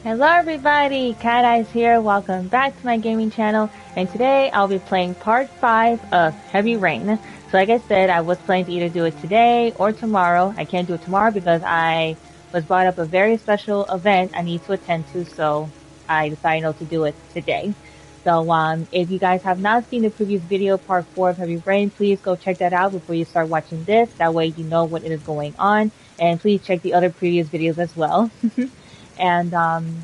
Hello everybody, Cat Eyes here, welcome back to my gaming channel, and today I'll be playing part 5 of Heavy Rain. So like I said, I was planning to either do it today or tomorrow. I can't do it tomorrow because I was brought up a very special event I need to attend to, so I decided to do it today. So if you guys have not seen the previous video, part 4 of Heavy Rain, please go check that out before you start watching this. That way you know what is going on, and please check the other previous videos as well. And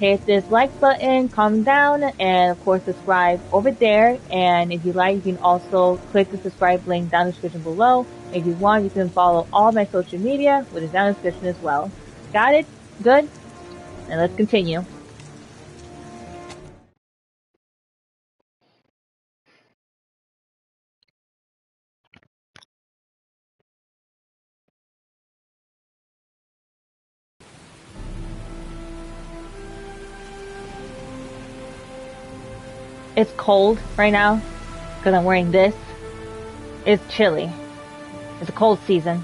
hit this like button, comment down, and of course subscribe over there. And if you like, you can also click the subscribe link down in the description below. If you want, you can follow all my social media, which is down in the description as well. Got it? Good? And let's continue. It's cold right now because I'm wearing this. It's chilly. It's a cold season.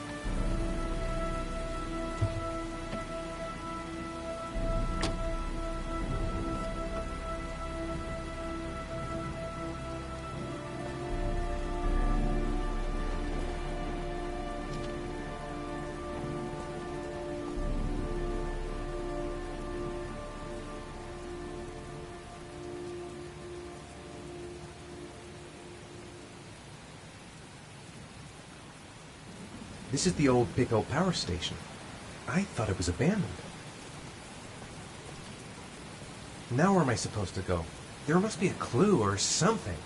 This is the old Pico power station. I thought it was abandoned. Now where am I supposed to go? There must be a clue or something.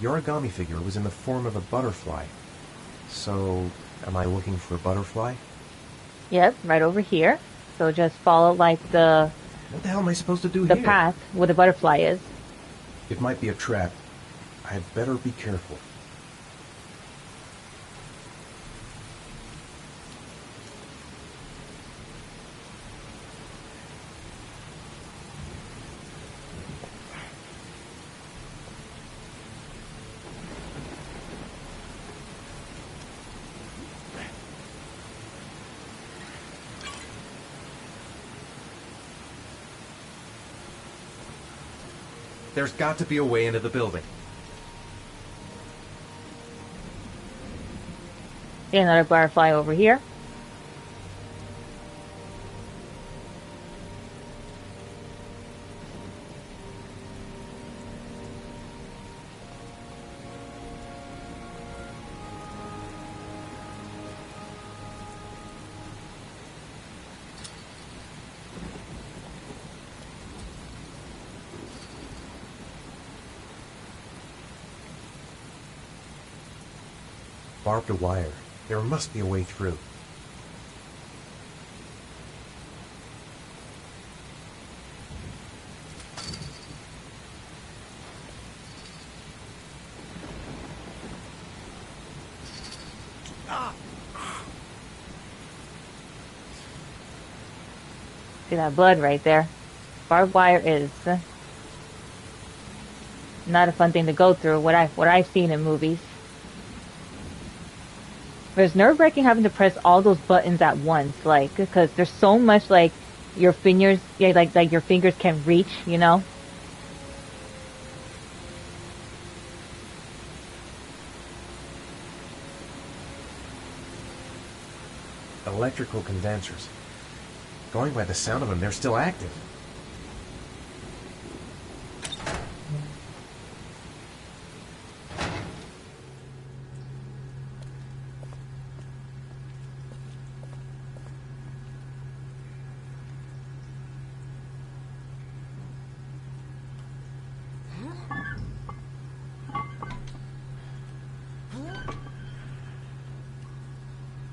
The origami figure was in the form of a butterfly. So, am I looking for a butterfly? Yep, right over here. So just follow like the What the hell am I supposed to do here? path where the butterfly is. It might be a trap. I'd better be careful. There's got to be a way into the building. See another butterfly over here. Barbed wire. There must be a way through. See that blood right there? Barbed wire is not a fun thing to go through. What I've seen in movies. But it's nerve-wracking having to press all those buttons at once, like, because there's so much, like, your fingers, yeah, like your fingers can reach, you know? Electrical condensers. Going by the sound of them, they're still active.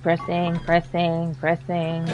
Pressing, pressing, pressing.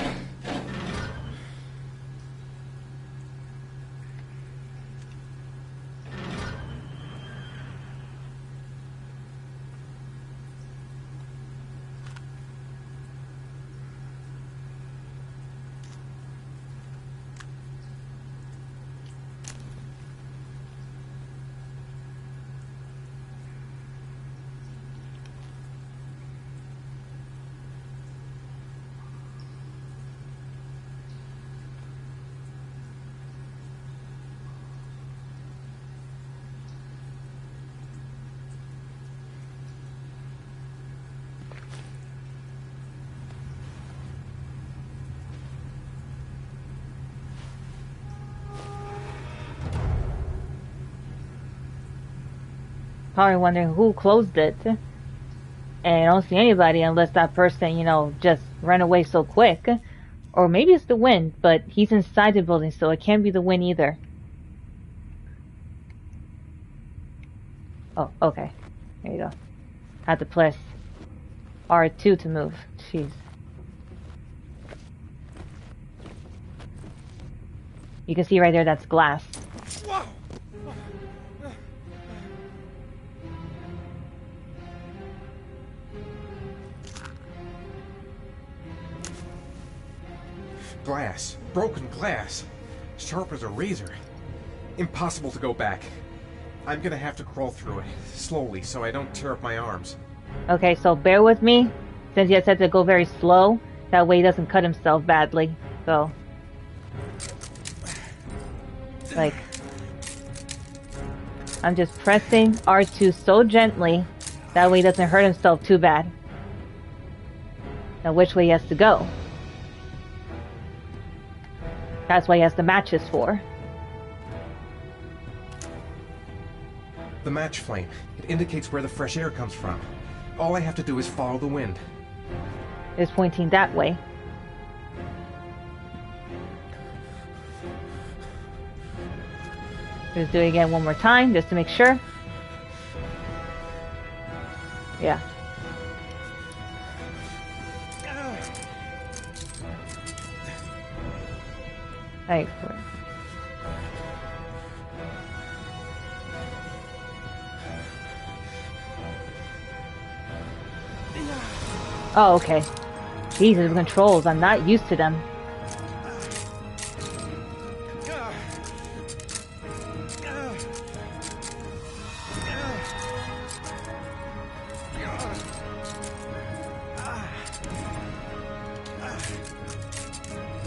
probably wondering who closed it. And I don't see anybody unless that person, you know, just ran away so quick. Or maybe it's the wind, but he's inside the building, so it can't be the wind either. Oh, okay. There you go. Had to press R2 to move. Jeez. You can see right there, that's glass. Glass. Broken glass. Sharp as a razor. Impossible to go back. I'm gonna have to crawl through it, slowly, so I don't tear up my arms. Okay, so bear with me, since he had said to go very slow. That way he doesn't cut himself badly. So, like, I'm just pressing R2 so gently, that way he doesn't hurt himself too bad. Now which way he has to go? That's what he has the matches for. The match flame. It indicates where the fresh air comes from. All I have to do is follow the wind. It's pointing that way. Just do it again one more time, just to make sure. Yeah. Right. Oh, okay. Jesus, the controls. I'm not used to them.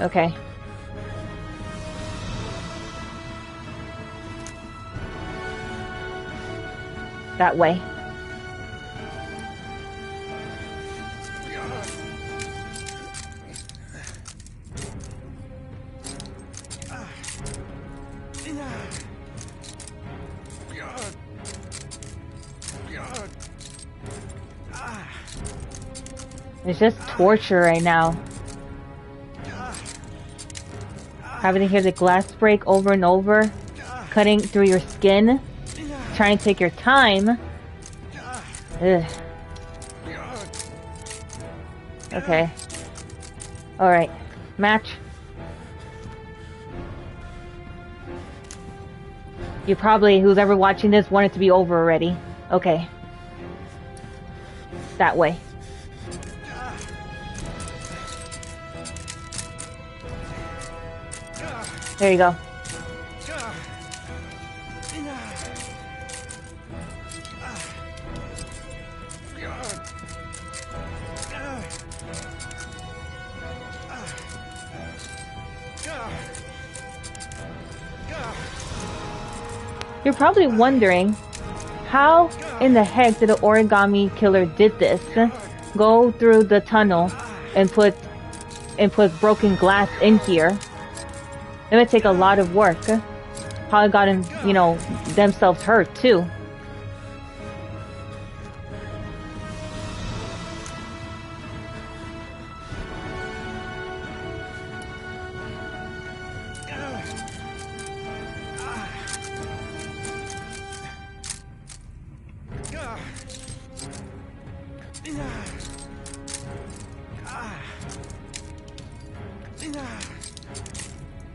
Okay. That way. It's just torture right now. Having to hear the glass break over and over, cutting through your skin, trying to take your time. Ugh. Okay. Alright. Match. You probably, who's ever watching this, want it to be over already. Okay. That way. There you go. You're probably wondering, how in the heck did the Origami Killer did this? Go through the tunnel and put broken glass in here. It would take a lot of work. Probably got him, you know, themselves hurt too.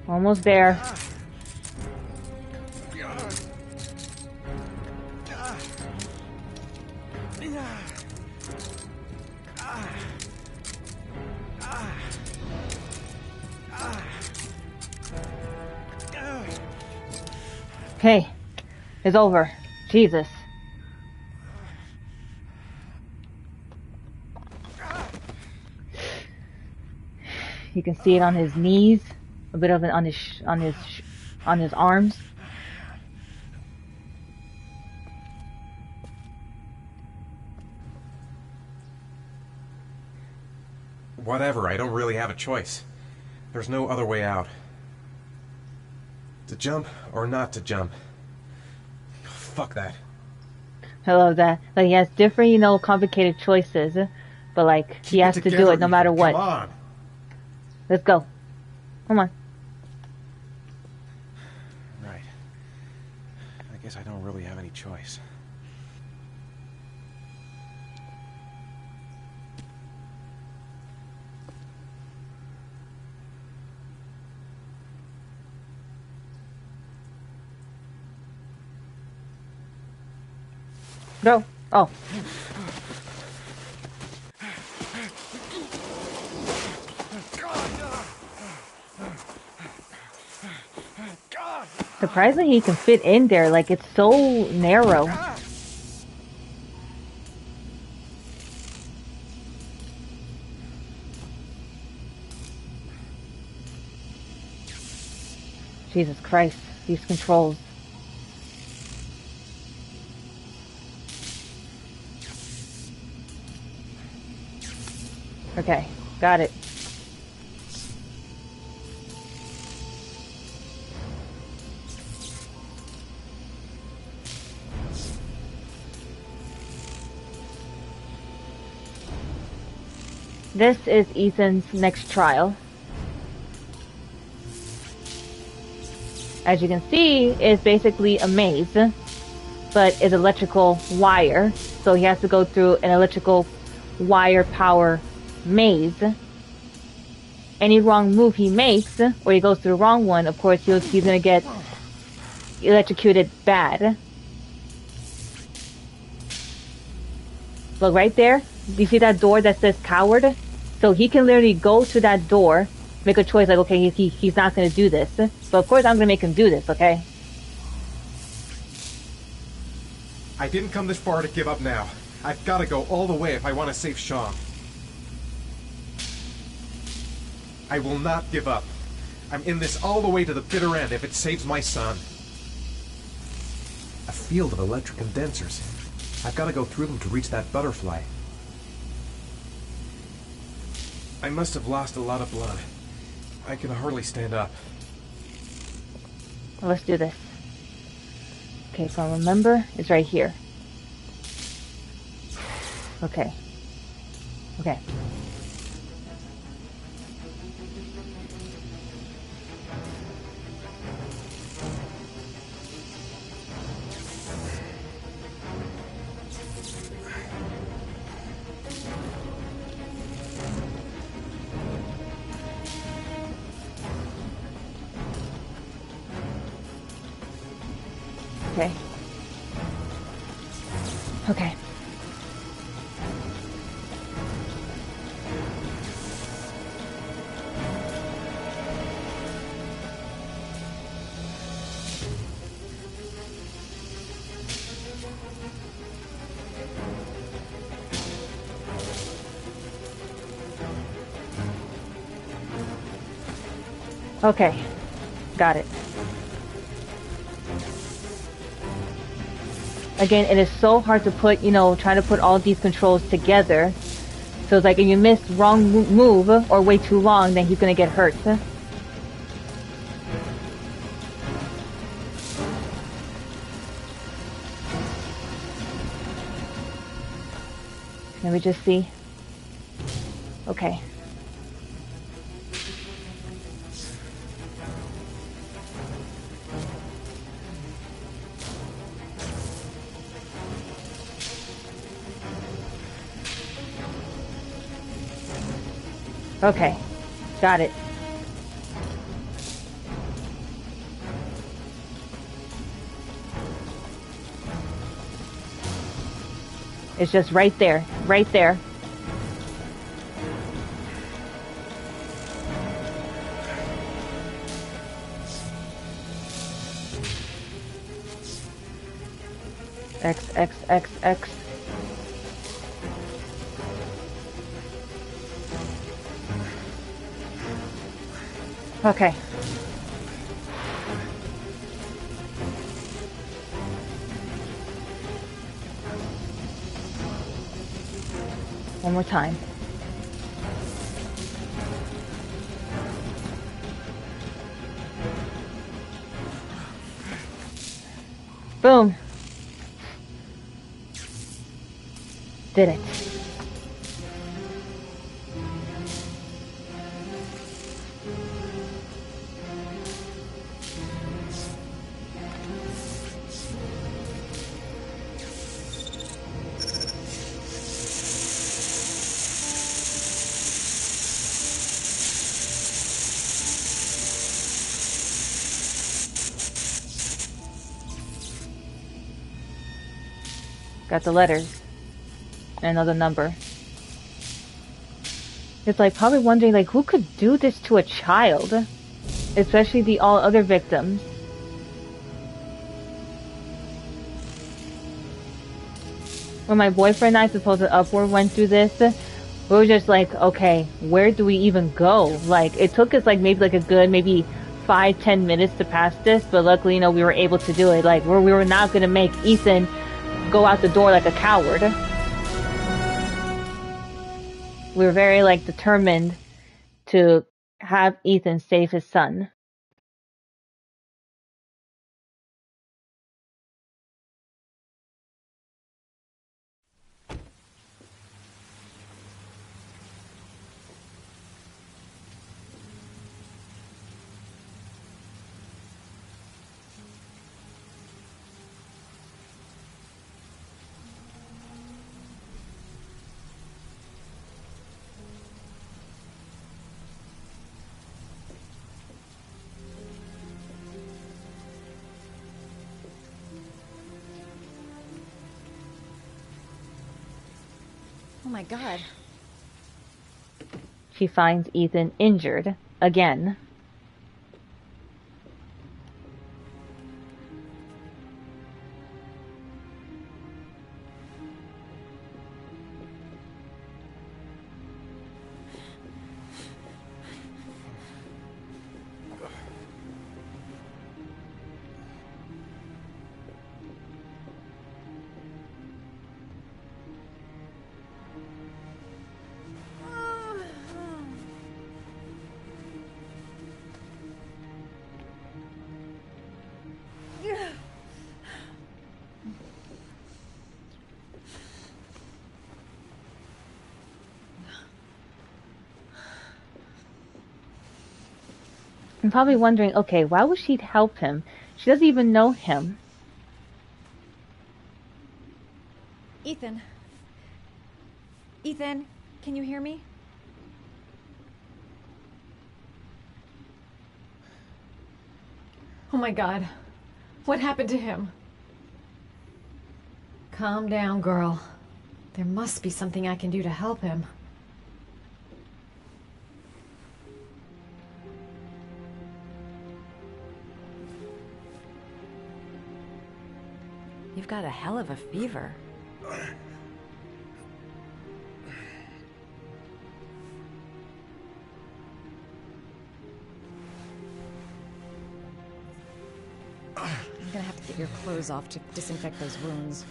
Almost there. Okay, it's over. Jesus. You can see it on his knees, a bit of it on his arms. Whatever, I don't really have a choice. There's no other way out. To jump or not to jump. Fuck that. I love that. Like, he has different, complicated choices, but like, he has to do it no matter what. Come on. Let's go. Come on. Right. I guess I don't really have any choice. Go. Oh. Surprisingly, he can fit in there. Like, it's so narrow. Jesus Christ, these controls. Okay, got it. This is Ethan's next trial. As you can see, it's basically a maze, but it's electrical wire. So he has to go through an electrical wire power maze. Any wrong move he makes, or he goes through the wrong one, of course he's gonna get electrocuted bad. Look right there. Do you see that door that says coward? So he can literally go to that door, make a choice like, okay, he's not gonna do this. But of course I'm gonna make him do this, okay? I didn't come this far to give up now. I've gotta go all the way if I want to save Sean. I will not give up. I'm in this all the way to the bitter end if it saves my son. A field of electric condensers. I've got to go through them to reach that butterfly. I must have lost a lot of blood. I can hardly stand up. Well, let's do this. Okay, so remember, it's right here. Okay. Okay. Okay. Okay. Okay. Got it. Again, it is so hard to put, trying to put all these controls together. So it's like if you miss wrong move or wait too long, then he's gonna get hurt. Let me just see. Okay. Okay, got it. It's just right there, right there. X, X, X, X. Okay. One more time. Boom. did it. Got the letters. And another number. It's like probably wondering like who could do this to a child? Especially the all other victims. When my boyfriend and I supposed to upward went through this, we were just like, okay, where do we even go? Like it took us like maybe like a good maybe 5-10 minutes to pass this, but luckily, you know, we were able to do it. Like we were not gonna make Ethan go out the door like a coward. We were very like determined to have Ethan save his son. Oh my God. She finds Ethan injured again. I'm probably wondering, okay, why would she help him? She doesn't even know him. Ethan. Ethan, can you hear me? Oh my God. What happened to him? Calm down, girl. There must be something I can do to help him. You've got a hell of a fever. I'm gonna have to get your clothes off to disinfect those wounds.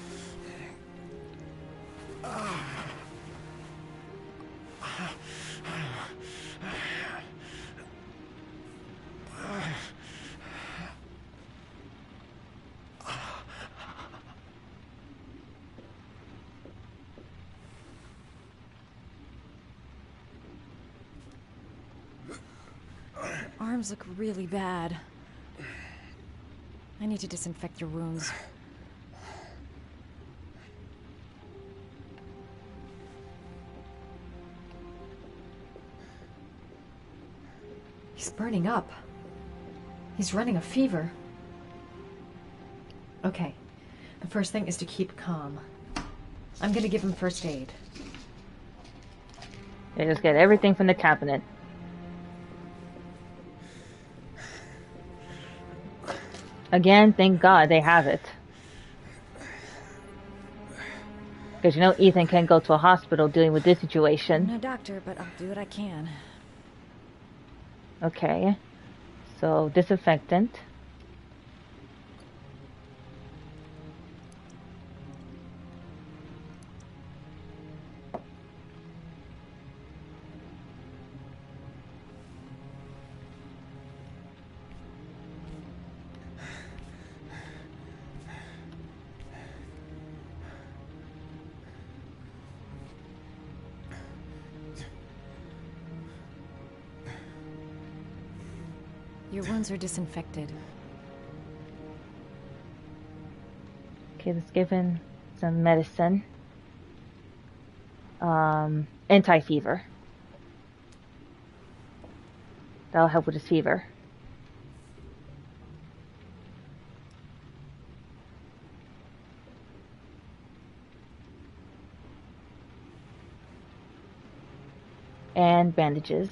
Arms look really bad. I need to disinfect your wounds. He's burning up. He's running a fever. Okay, the first thing is to keep calm. I'm gonna give him first aid. They just get everything from the cabinet. Again, thank God they have it. Because you know Ethan can't go to a hospital dealing with this situation. I'm no doctor, but I'll do what I can. Okay. So, disinfectant. Your wounds are disinfected. Okay, let's give him some medicine. Anti-fever. That'll help with his fever. And bandages.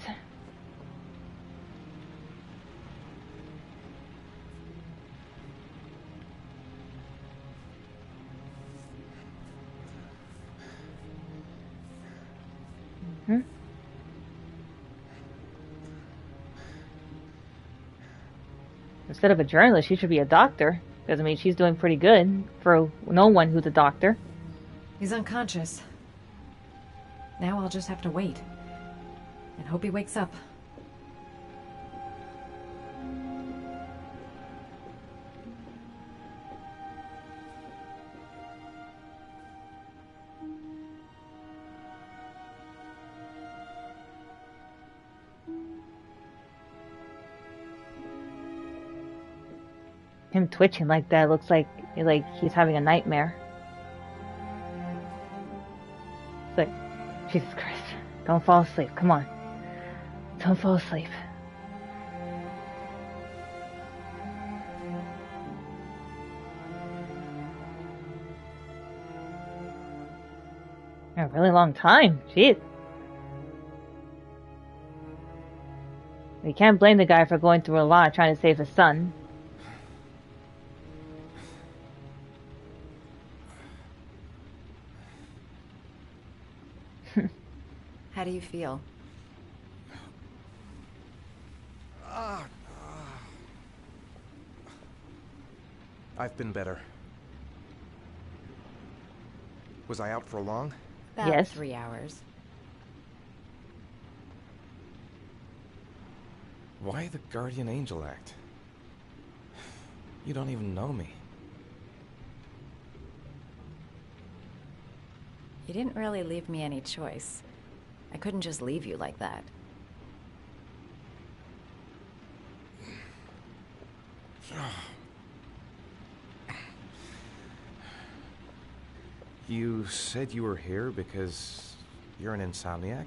Instead of a journalist, she should be a doctor. Because, I mean, she's doing pretty good for no one who's a doctor. He's unconscious. Now I'll just have to wait. And hope he wakes up. Him twitching like that looks like he's having a nightmare. It's like, Jesus Christ. Don't fall asleep. Come on. Don't fall asleep. A really long time. Jeez. You can't blame the guy for going through a lot trying to save his son. How do you feel? I've been better. Was I out for long? About Yes. 3 hours. Why the guardian angel act? You don't even know me. You didn't really leave me any choice. I couldn't just leave you like that. You said you were here because you're an insomniac?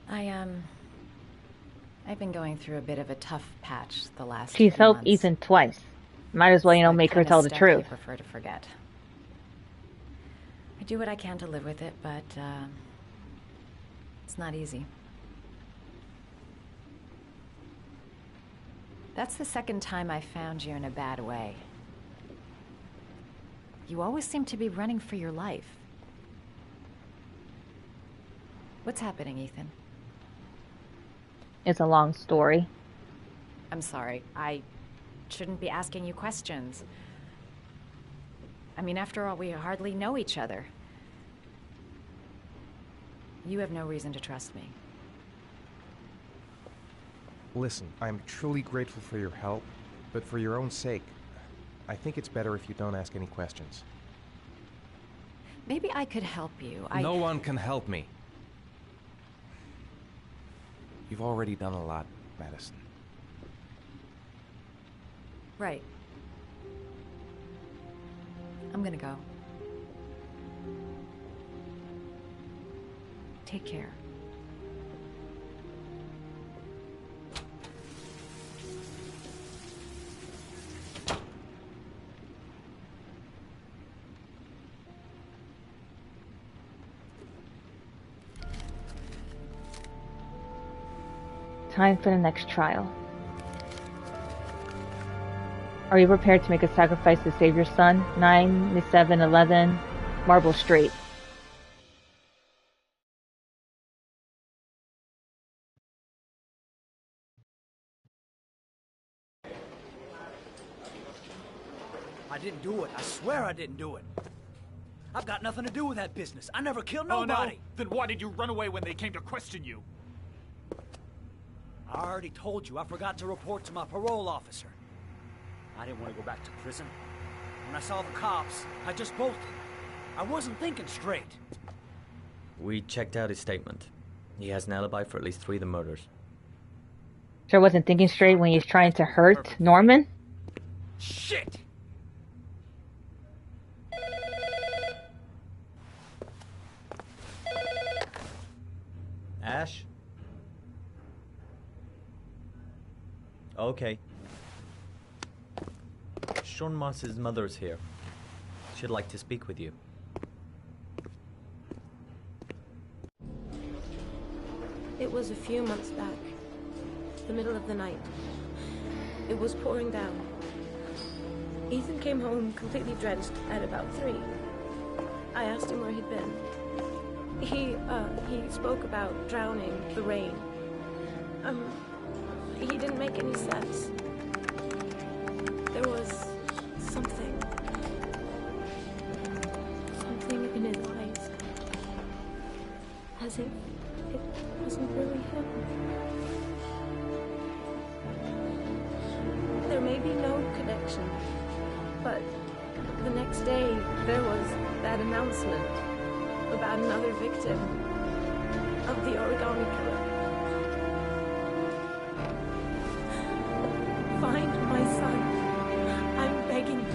I've been going through a bit of a tough patch the last She's few helped months. Ethan twice. Might as well, That make her kinda tell the stuff truth. You prefer to forget. I do what I can to live with it, but it's not easy. That's the second time I found you in a bad way. You always seem to be running for your life. What's happening, Ethan? It's a long story. I'm sorry. I shouldn't be asking you questions. I mean, after all, we hardly know each other. You have no reason to trust me. Listen, I'm truly grateful for your help, but for your own sake, I think it's better if you don't ask any questions. Maybe I could help you. No one can help me. You've already done a lot, Madison. Right. I'm gonna go. Take care. Time for the next trial. Are you prepared to make a sacrifice to save your son? 9-7-11 Marble Street. I didn't do it. I swear I didn't do it. I've got nothing to do with that business. I never killed nobody. Oh, no? Then why did you run away when they came to question you? I already told you I forgot to report to my parole officer. I didn't want to go back to prison. When I saw the cops, I just bolted. I wasn't thinking straight. We checked out his statement. He has an alibi for at least 3 of the murders. Sure wasn't thinking straight when he's trying to hurt Norman. Shit! Ash? Okay. Sean Moss's mother's here. She'd like to speak with you. It was a few months back. The middle of the night. It was pouring down. Ethan came home completely drenched at about 3. I asked him where he'd been. He spoke about drowning, the rain. He didn't make any sense. There was something in his eyes. As if it wasn't really him. There may be no connection, but the next day there was that announcement about another victim of the Origami Killer. Find my son. I'm begging you.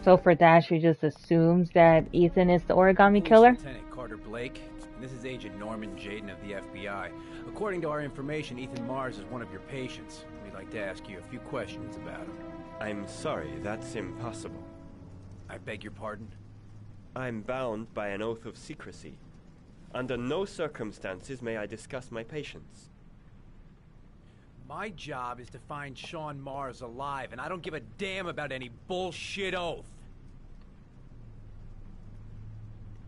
So for that, she just assumes that Ethan is the Origami Killer? Lieutenant Carter Blake. This is Agent Norman Jaden of the FBI. According to our information, Ethan Mars is one of your patients. We'd like to ask you a few questions about him. I'm sorry, that's impossible. I beg your pardon? I'm bound by an oath of secrecy. Under no circumstances may I discuss my patients. My job is to find Sean Mars alive, and I don't give a damn about any bullshit oath.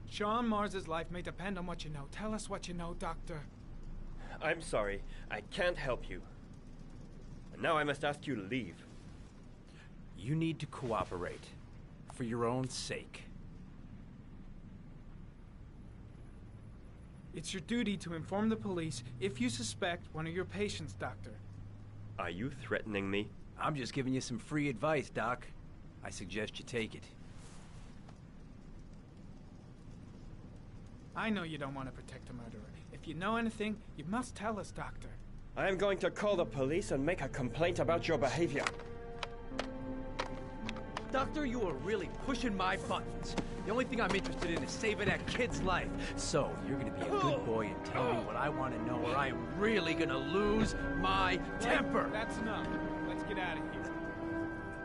Sean Mars's life may depend on what you know. Tell us what you know, Doctor. I'm sorry, I can't help you. And now I must ask you to leave. You need to cooperate. For your own sake. It's your duty to inform the police if you suspect one of your patients, Doctor. Are you threatening me? I'm just giving you some free advice, Doc. I suggest you take it. I know you don't want to protect a murderer. If you know anything, you must tell us, Doctor. I am going to call the police and make a complaint about your behavior. Doctor, you are really pushing my buttons. The only thing I'm interested in is saving that kid's life. So, you're gonna be a good boy and tell me what I want to know, or I am really gonna lose my temper. That's enough. Let's get out of here.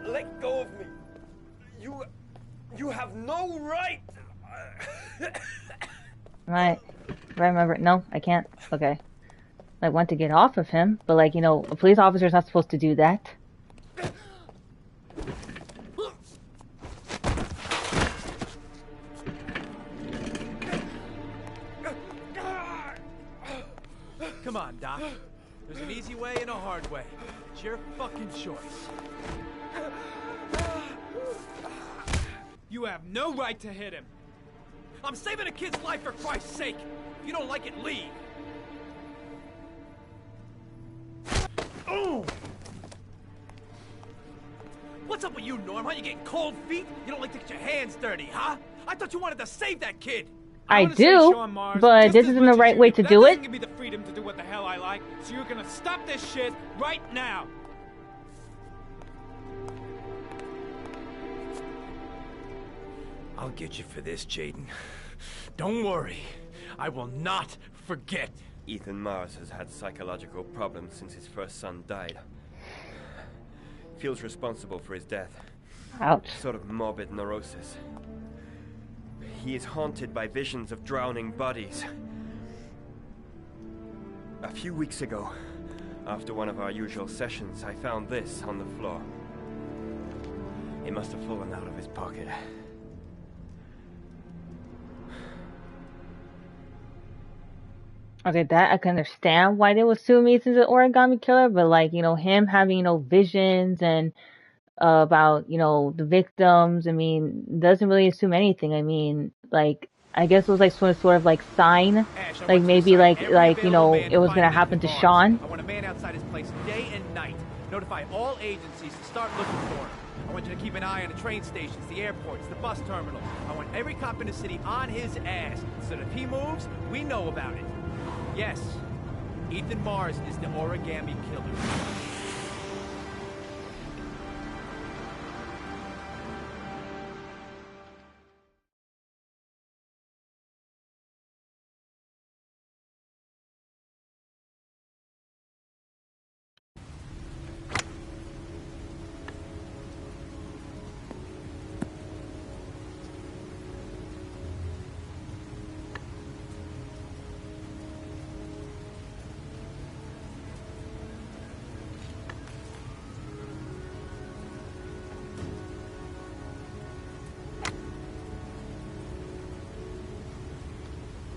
Let go of me. You have no right. Right. If I remember. No, I can't. Okay. I want to get off of him, but like, you know, a police officer is not supposed to do that. Come on, Doc. There's an easy way and a hard way. It's your fucking choice. You have no right to hit him. I'm saving a kid's life for Christ's sake. If you don't like it, leave. Oh! What's up with you, Norm? Huh? You getting cold feet? You don't like to get your hands dirty, huh? I thought you wanted to save that kid. I do, but this isn't the right way to do it. That doesn't give me the freedom to do what the hell I like, so you're gonna stop this shit right now. I'll get you for this, Jaden. Don't worry. I will not forget. Ethan Mars has had psychological problems since his first son died. Feels responsible for his death. Ouch. Sort of morbid neurosis. He is haunted by visions of drowning bodies. A few weeks ago, after one of our usual sessions, I found this on the floor. It must have fallen out of his pocket. Okay, that I can understand why they would assume Ethan's an Origami Killer, but like, you know, him having, you know, visions and about, you know, the victims, I mean, doesn't really assume anything. I mean, like, I guess it was like sort of like sign, like maybe like you know, it was gonna happen to Sean. I want a man outside his place day and night. Notify all agencies to start looking for him. I want you to keep an eye on the train stations, the airports, the bus terminals. I want every cop in the city on his ass, so that if he moves, we know about it. Yes, Ethan Mars is the Origami Killer.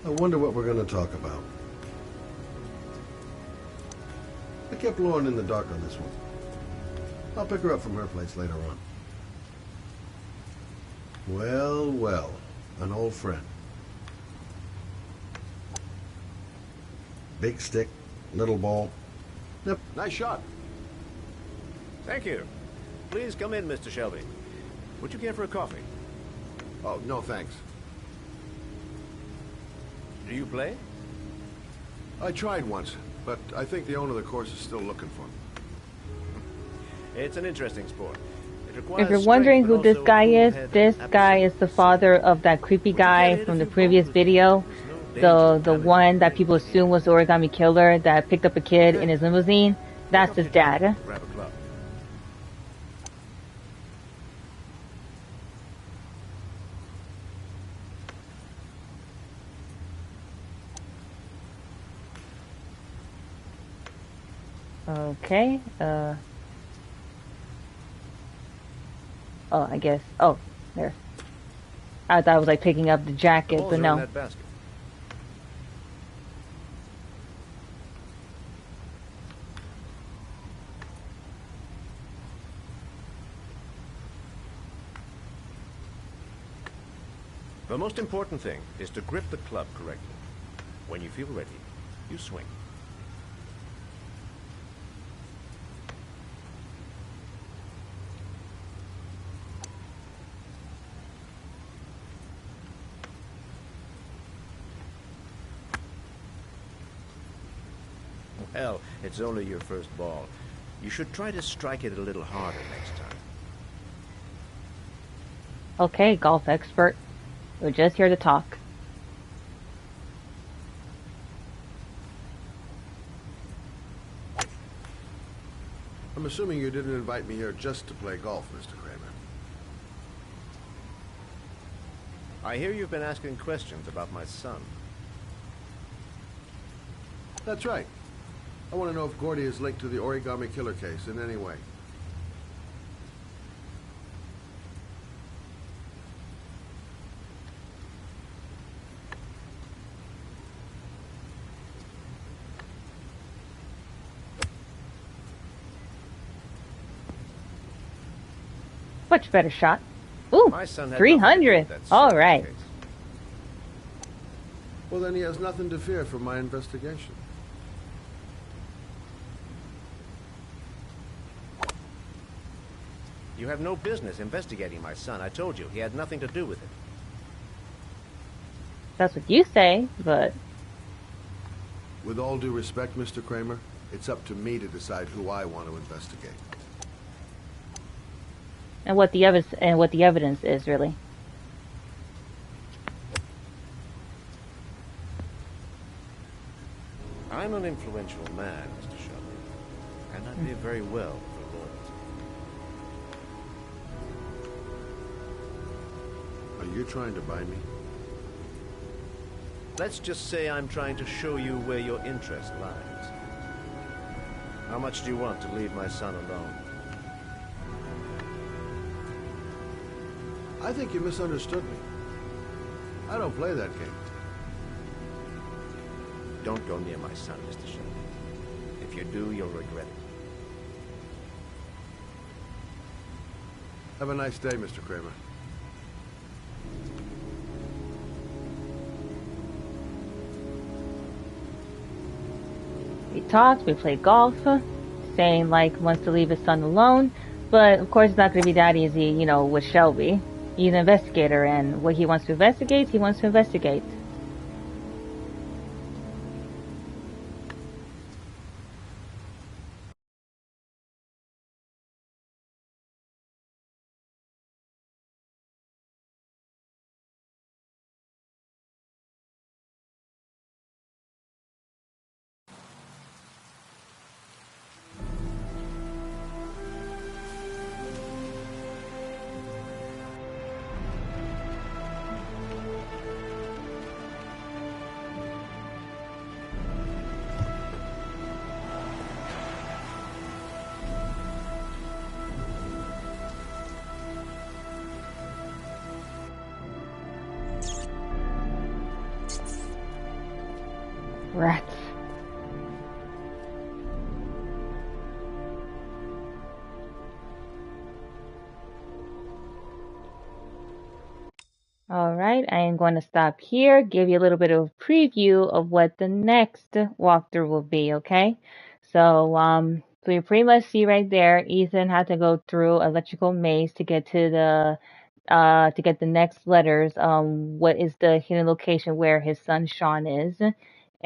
I wonder what we're going to talk about. I kept Lauren in the dark on this one. I'll pick her up from her place later on. Well, well, an old friend. Big stick, little ball. Yep, nice shot. Thank you. Please come in, Mr. Shelby. Would you care for a coffee? Oh, no thanks. Do you play? I tried once, but I think the owner of the course is still looking for me. It's an interesting sport. It requires If you're wondering strength, who but this guy also is, cool head this and guy is aptitude. the father of that creepy guy from the previous video. The one that people assume was the Origami Killer that picked up a kid in his limousine. That's his dad. Grab a club. Okay, oh, I guess, oh, there. I thought I was like picking up the jacket, Balls but are in no. that basket. The most important thing is to grip the club correctly. When you feel ready, you swing. Well, it's only your first ball. You should try to strike it a little harder next time. Okay, golf expert. We're just here to talk. I'm assuming you didn't invite me here just to play golf, Mr. Kramer. I hear you've been asking questions about my son. That's right. I want to know if Gordy is linked to the Origami Killer case in any way. Much better shot. Ooh, My son had 300. nothing to do with that All sort of right. case. Well, then he has nothing to fear from my investigation. You have no business investigating my son. I told you, he had nothing to do with it. That's what you say, but With all due respect, Mr. Kramer, it's up to me to decide who I want to investigate. and what the evidence is really. I'm an influential man, Mr. Shelby, and I pay very well for loyalty. Are you trying to buy me? Let's just say I'm trying to show you where your interest lies. How much do you want to leave my son alone? I think you misunderstood me. I don't play that game. Don't go near my son, Mr. Shelby. If you do, you'll regret it. Have a nice day, Mr. Kramer. We talked, we played golf, saying like wants to leave his son alone. But of course, it's not going to be that easy, you know, with Shelby. He's an investigator, and what he wants to investigate, he wants to investigate. Rats. Alright, I am going to stop here, give you a little bit of a preview of what the next walkthrough will be, okay? So you pretty much see right there, Ethan had to go through electrical maze to get to get the next letters, what is the hidden location where his son Sean is.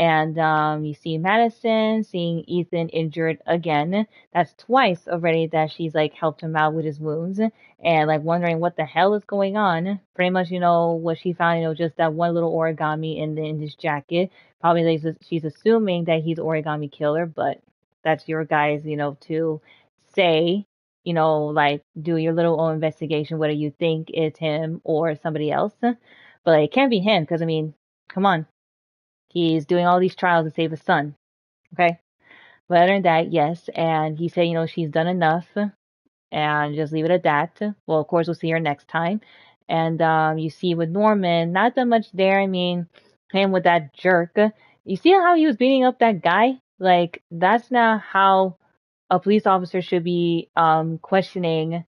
And you see Madison seeing Ethan injured again. That's twice already that she's like helped him out with his wounds and like wondering what the hell is going on. Pretty much, you know, what she found, you know, just that one little origami in his jacket. Probably like, she's assuming that he's Origami Killer, but that's your guys, you know, to say, you know, like do your little own investigation whether you think it's him or somebody else. But it can't be him because I mean, come on, he's doing all these trials to save his son. Okay, but other than that, yes. And he said, you know, she's done enough, and just leave it at that. Well, of course, we'll see her next time. And you see with Norman, not that much there. I mean, him with that jerk. You see how he was beating up that guy? Like that's not how a police officer should be questioning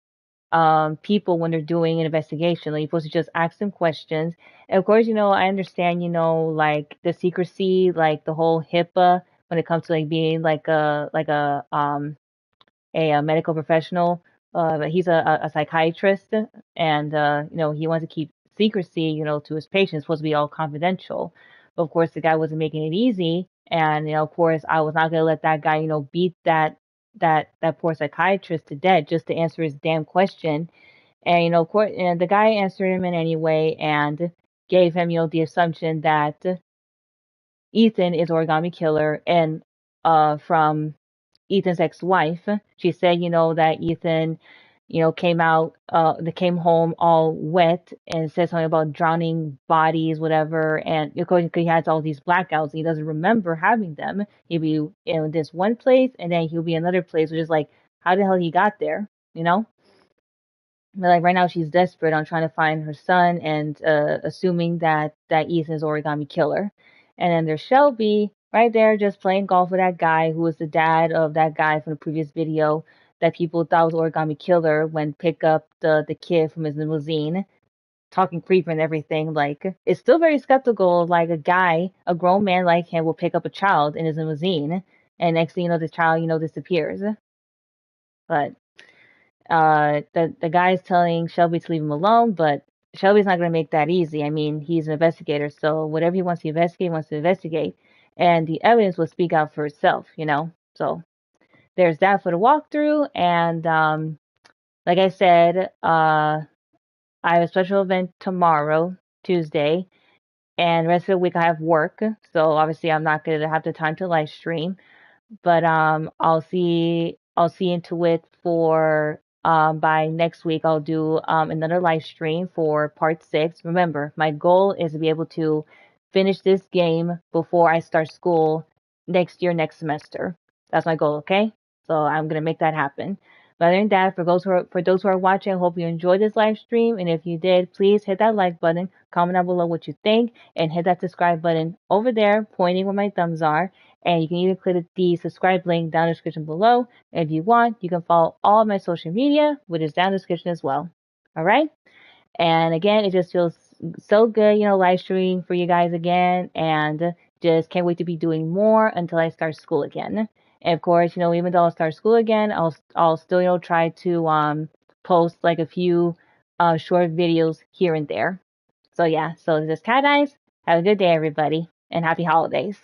people when they're doing an investigation. Like you're supposed to just ask them questions. And of course, you know, I understand, you know, like the secrecy, like the whole HIPAA when it comes to like being like a medical professional. But he's a psychiatrist, and you know, he wants to keep secrecy, you know, to his patients. It's supposed to be all confidential. But of course, the guy wasn't making it easy, and you know, of course, I was not gonna let that guy, you know, beat that poor psychiatrist to death just to answer his damn question. And you know, of course, and the guy answered him in any way and gave him, you know, the assumption that Ethan is Origami Killer, and from Ethan's ex-wife, she said, you know, that Ethan, you know, came home all wet and said something about drowning bodies, whatever. And of course, he has all these blackouts, he doesn't remember having them. He'll be in this one place, and then he'll be in another place, which is like, how the hell he got there, you know? But like right now, she's desperate on trying to find her son and assuming that Ethan's Origami Killer. And then there's Shelby right there just playing golf with that guy who was the dad of that guy from the previous video that people thought was Origami Killer when pick up the kid from his limousine, talking creepy and everything. Like it's still very skeptical. Like a guy, a grown man like him, will pick up a child in his limousine, and next thing you know, this child, you know, disappears. But the guy's telling Shelby to leave him alone, but Shelby's not going to make that easy. I mean, he's an investigator, so whatever he wants to investigate, he wants to investigate, and the evidence will speak out for itself, you know. So there's that for the walkthrough, and like I said, I have a special event tomorrow, Tuesday, and the rest of the week I have work, so obviously I'm not going to have the time to live stream. But I'll see into it for by next week. I'll do another live stream for part 6. Remember, my goal is to be able to finish this game before I start school next year, next semester. That's my goal, okay? So I'm gonna make that happen. But other than that, for those who are watching, I hope you enjoyed this live stream. And if you did, please hit that like button, comment down below what you think, and hit that subscribe button over there, pointing where my thumbs are. And you can even click the subscribe link down in the description below. And if you want, you can follow all of my social media, which is down in the description as well. All right? And again, it just feels so good, you know, live streaming for you guys again. And just can't wait to be doing more until I start school again. And of course, even though I'll start school again, I'll still, try to post like a few short videos here and there. So yeah, so this is Cat Eyes. Have a good day, everybody, and happy holidays.